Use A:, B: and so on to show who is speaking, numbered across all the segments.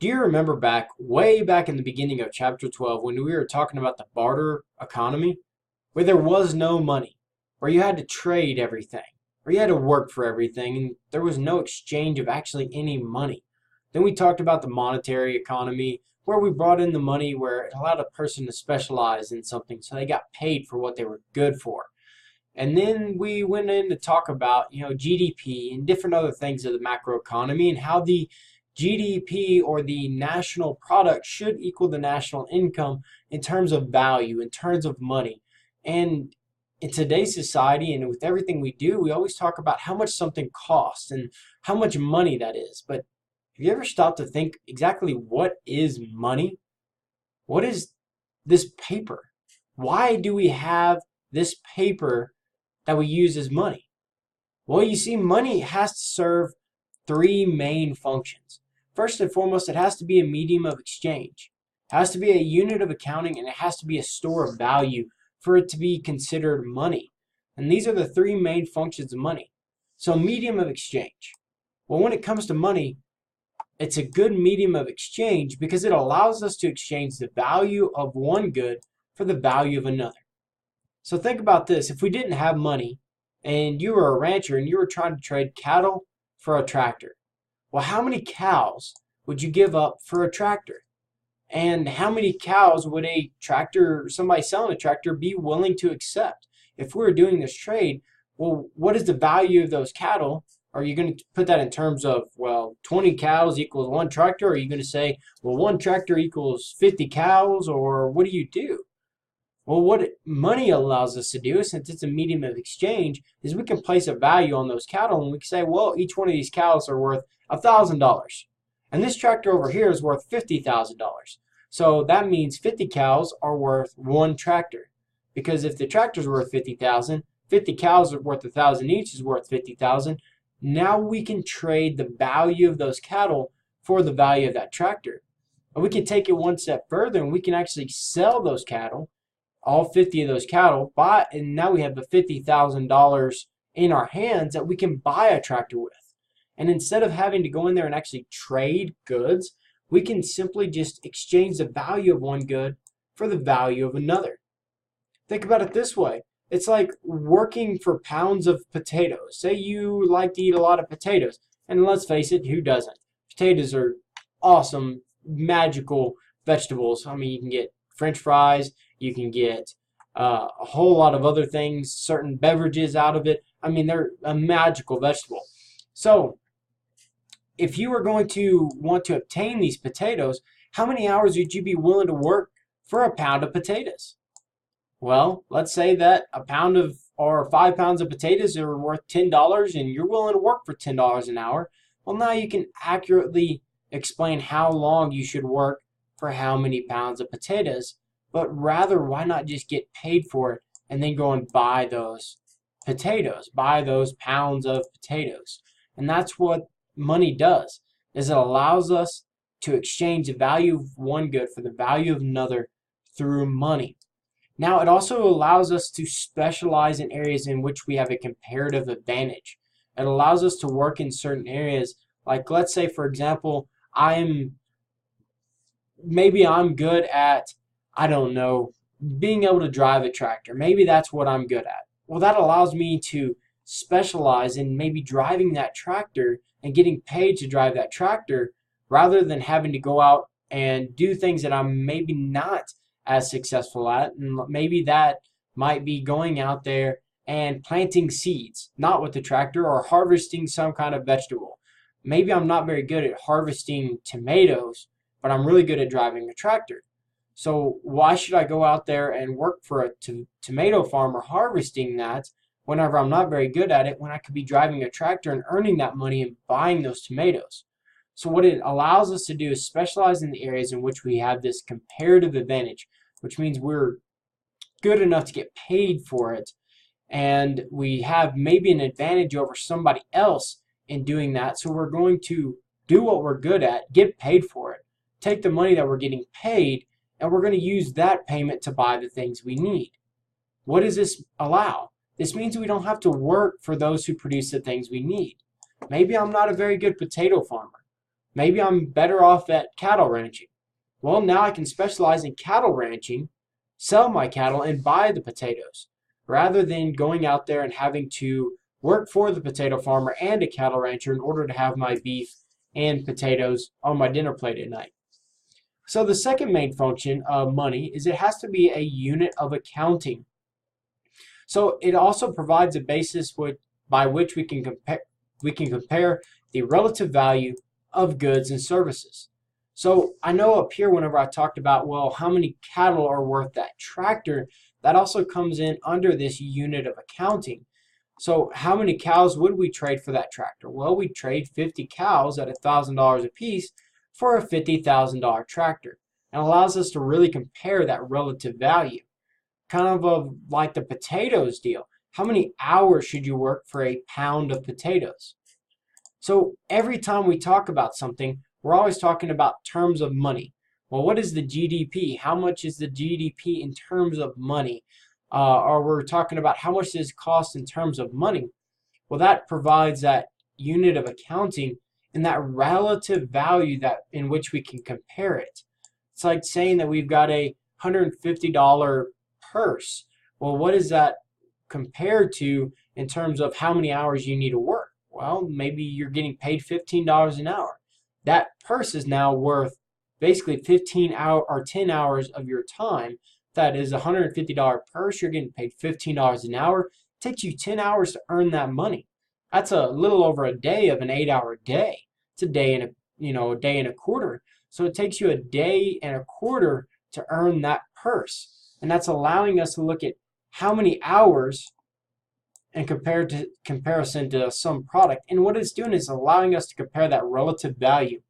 A: Do you remember way back in the beginning of chapter 12 when we were talking about the barter economy, where there was no money, where you had to trade everything, where you had to work for everything, and there was no exchange of actually any money? Then we talked about the monetary economy, where we brought in the money where it allowed a person to specialize in something so they got paid for what they were good for. And then we went in to talk about, GDP and different other things of the macroeconomy and how the GDP or the national product should equal the national income in terms of value, in terms of money. And in today's society and with everything we do, we always talk about how much something costs and how much money that is. But have you ever stopped to think exactly what is money? What is this paper? Why do we have this paper that we use as money? Well, you see, money has to serve three main functions. First and foremost, it has to be a medium of exchange. It has to be a unit of accounting, and it has to be a store of value for it to be considered money. And these are the three main functions of money. So, medium of exchange. Well, when it comes to money, it's a good medium of exchange because it allows us to exchange the value of one good for the value of another. So think about this. If we didn't have money and you were a rancher and you were trying to trade cattle for a tractor, well, how many cows would you give up for a tractor? And how many cows would a tractor, somebody selling a tractor, be willing to accept? If we were doing this trade, well, what is the value of those cattle? Are you going to put that in terms of, well, 20 cows equals one tractor? Or are you going to say, well, one tractor equals 50 cows? Or what do you do? Well, what money allows us to do, since it's a medium of exchange, is we can place a value on those cattle, and we can say, well, each one of these cows are worth $1,000. And this tractor over here is worth $50,000. So that means 50 cows are worth one tractor. Because if the tractor's worth 50,000, 50 cows are worth 1,000 each is worth 50,000. Now we can trade the value of those cattle for the value of that tractor. And we can take it one step further, and we can actually sell those cattle, all 50 of those cattle, and now we have the $50,000 in our hands that we can buy a tractor with. And instead of having to go in there and actually trade goods, we can simply just exchange the value of one good for the value of another. Think about it this way. It's like working for pounds of potatoes. Say you like to eat a lot of potatoes, and let's face it, who doesn't? Potatoes are awesome, magical vegetables. I mean, you can get French fries, you can get a whole lot of other things, certain beverages out of it. I mean, they're a magical vegetable. So, if you were going to want to obtain these potatoes, how many hours would you be willing to work for a pound of potatoes? Well, let's say that a pound of or 5 pounds of potatoes are worth $10 and you're willing to work for $10 an hour. Well, now you can accurately explain how long you should work for how many pounds of potatoes, but rather why not just get paid for it and then go and buy those potatoes, buy those pounds of potatoes. And that's what money does, is it allows us to exchange the value of one good for the value of another through money. Now, it also allows us to specialize in areas in which we have a comparative advantage. It allows us to work in certain areas, like let's say, for example, maybe I'm good at, I don't know, being able to drive a tractor. Maybe that's what I'm good at. Well, that allows me to specialize in maybe driving that tractor and getting paid to drive that tractor rather than having to go out and do things that I'm maybe not as successful at. And maybe that might be going out there and planting seeds, not with the tractor, or harvesting some kind of vegetable. Maybe I'm not very good at harvesting tomatoes, but I'm really good at driving a tractor. So why should I go out there and work for a tomato farmer harvesting that whenever I'm not very good at it, when I could be driving a tractor and earning that money and buying those tomatoes? So what it allows us to do is specialize in the areas in which we have this comparative advantage, which means we're good enough to get paid for it, and we have maybe an advantage over somebody else in doing that. So we're going to do what we're good at, get paid for it, take the money that we're getting paid, and we're going to use that payment to buy the things we need. What does this allow? This means we don't have to work for those who produce the things we need. Maybe I'm not a very good potato farmer. Maybe I'm better off at cattle ranching. Well, now I can specialize in cattle ranching, sell my cattle, and buy the potatoes rather than going out there and having to work for the potato farmer and a cattle rancher in order to have my beef and potatoes on my dinner plate at night. So the second main function of money is it has to be a unit of accounting. So it also provides a basis by which we can compare the relative value of goods and services. So I know up here whenever I talked about, well, how many cattle are worth that tractor, that also comes in under this unit of accounting. So how many cows would we trade for that tractor? Well, we trade 50 cows at $1,000 a piece for a $50,000 tractor. And allows us to really compare that relative value. Kind of like the potatoes deal. How many hours should you work for a pound of potatoes? So every time we talk about something, we're always talking about terms of money. Well, what is the GDP? How much is the GDP in terms of money? Or we're talking about how much does it cost in terms of money? Well, that provides that unit of accounting and that relative value that in which we can compare it. It's like saying that we've got a $150 purse. Well, what is that compared to in terms of how many hours you need to work? Well, maybe you're getting paid $15 an hour. That purse is now worth basically 10 hours of your time. That is a $150 purse. You're getting paid $15 an hour. It takes you 10 hours to earn that money. That's a little over a day of an 8-hour day. It's a day and a day and a quarter. So it takes you a day and a quarter to earn that purse. And that's allowing us to look at how many hours and comparison to some product. And what it's doing is allowing us to compare that relative value.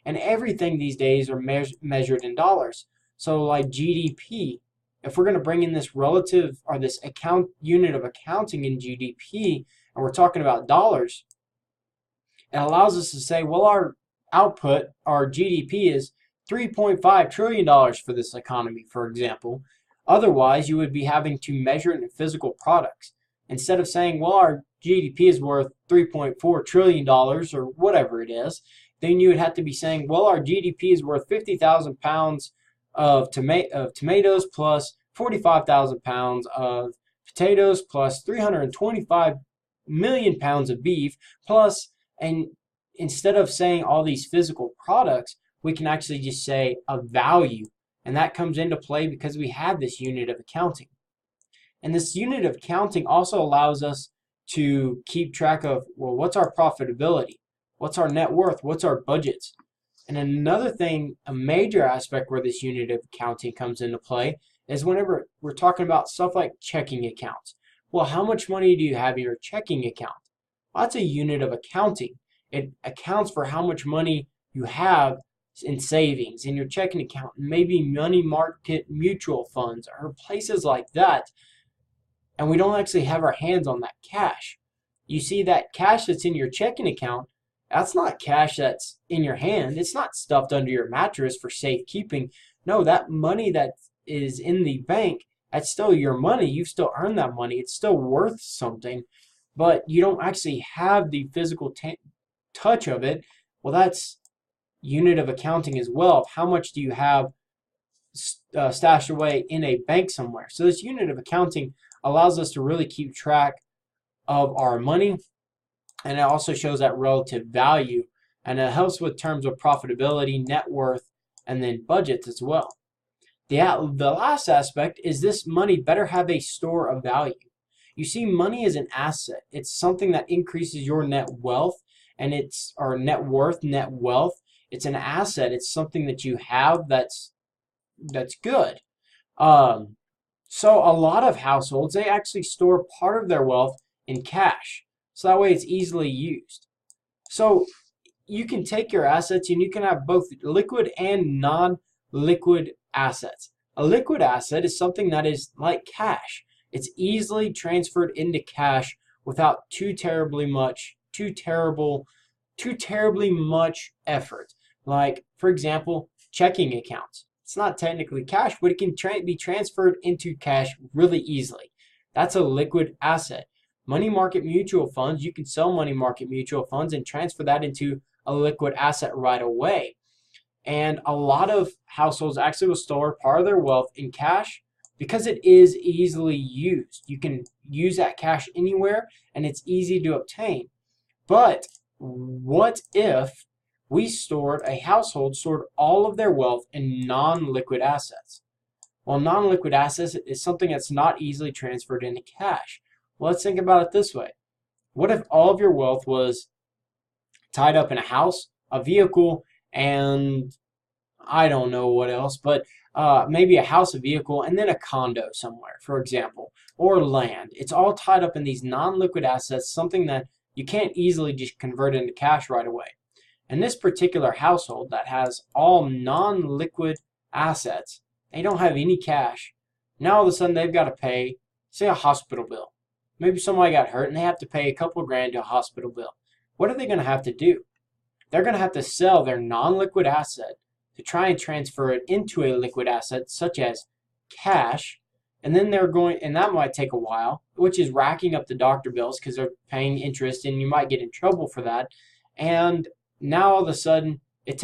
A: And everything these days are measured in dollars. So like GDP, if we're going to bring in this relative or this unit of accounting in GDP, and we're talking about dollars, it allows us to say, well, our output, our GDP is $3.5 trillion for this economy, for example. Otherwise, you would be having to measure it in physical products. Instead of saying, well, our GDP is worth $3.4 trillion or whatever it is, then you would have to be saying, well, our GDP is worth 50,000 pounds of tomatoes plus 45,000 pounds of potatoes plus 325 million pounds of beef plus, and instead of saying all these physical products, we can actually just say a value. And that comes into play because we have this unit of accounting. And this unit of accounting also allows us to keep track of, well, what's our profitability? What's our net worth? What's our budgets? And another thing, a major aspect where this unit of accounting comes into play is whenever we're talking about stuff like checking accounts. Well, how much money do you have in your checking account? Well, that's a unit of accounting. It accounts for how much money you have in savings in your checking account, maybe money market mutual funds or places like that. And we don't actually have our hands on that cash. You see, that cash that's in your checking account, that's not cash that's in your hand. It's not stuffed under your mattress for safekeeping. No, that money that is in the bank, that's still your money. You still earn that money. It's still worth something, but you don't actually have the physical touch of it. Well, that's unit of accounting as well. How much do you have stashed away in a bank somewhere? So this unit of accounting allows us to really keep track of our money, and it also shows that relative value, and it helps with terms of profitability, net worth, and then budgets as well. The last aspect is this money better have a store of value. You see, money is an asset. It's something that increases your net wealth, and it's our net worth, net wealth. It's an asset. It's something that you have that's good. So a lot of households, they actually store part of their wealth in cash. So that way it's easily used. So you can take your assets and you can have both liquid and non-liquid assets. A liquid asset is something that is like cash. It's easily transferred into cash without too terribly much effort. Like, for example, checking accounts. It's not technically cash, but it can be transferred into cash really easily. That's a liquid asset. Money market mutual funds, you can sell money market mutual funds and transfer that into a liquid asset right away. And a lot of households actually will store part of their wealth in cash because it is easily used. You can use that cash anywhere and it's easy to obtain. But what if a household stored all of their wealth in non-liquid assets? Well, non-liquid assets is something that's not easily transferred into cash. Well, let's think about it this way. What if all of your wealth was tied up in a house, a vehicle, and I don't know what else, but maybe a house, a vehicle, and then a condo somewhere, for example, or land. It's all tied up in these non-liquid assets, something that you can't easily just convert into cash right away. And this particular household that has all non-liquid assets, they don't have any cash. Now all of a sudden they've got to pay, say, a hospital bill. Maybe somebody got hurt and they have to pay a couple of grand to a hospital bill. What are they going to have to do? They're going to have to sell their non-liquid asset to try and transfer it into a liquid asset such as cash, and then and that might take a while, which is racking up the doctor bills because they're paying interest and you might get in trouble for that. And now all of a sudden it's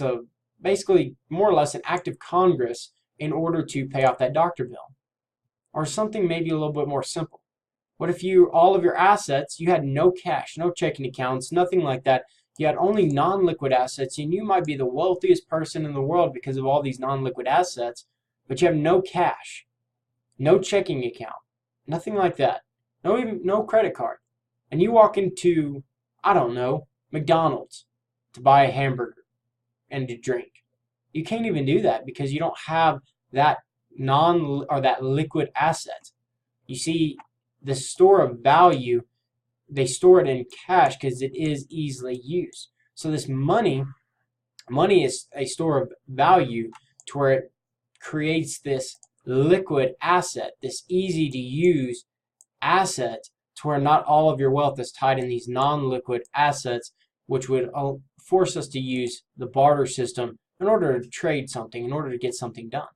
A: a basically more or less an act of Congress in order to pay off that doctor bill. Or something maybe a little bit more simple. What if all of your assets, you had no cash, no checking accounts, nothing like that. You had only non-liquid assets, and you might be the wealthiest person in the world because of all these non-liquid assets, but you have no cash, no checking account, nothing like that, no credit card. And you walk into, I don't know, McDonald's to buy a hamburger and to drink. You can't even do that because you don't have that that liquid asset. You see, the store of value, they store it in cash because it is easily used. So this money is a store of value to where it creates this liquid asset, this easy to use asset, to where not all of your wealth is tied in these non-liquid assets, which would force us to use the barter system in order to trade something, in order to get something done.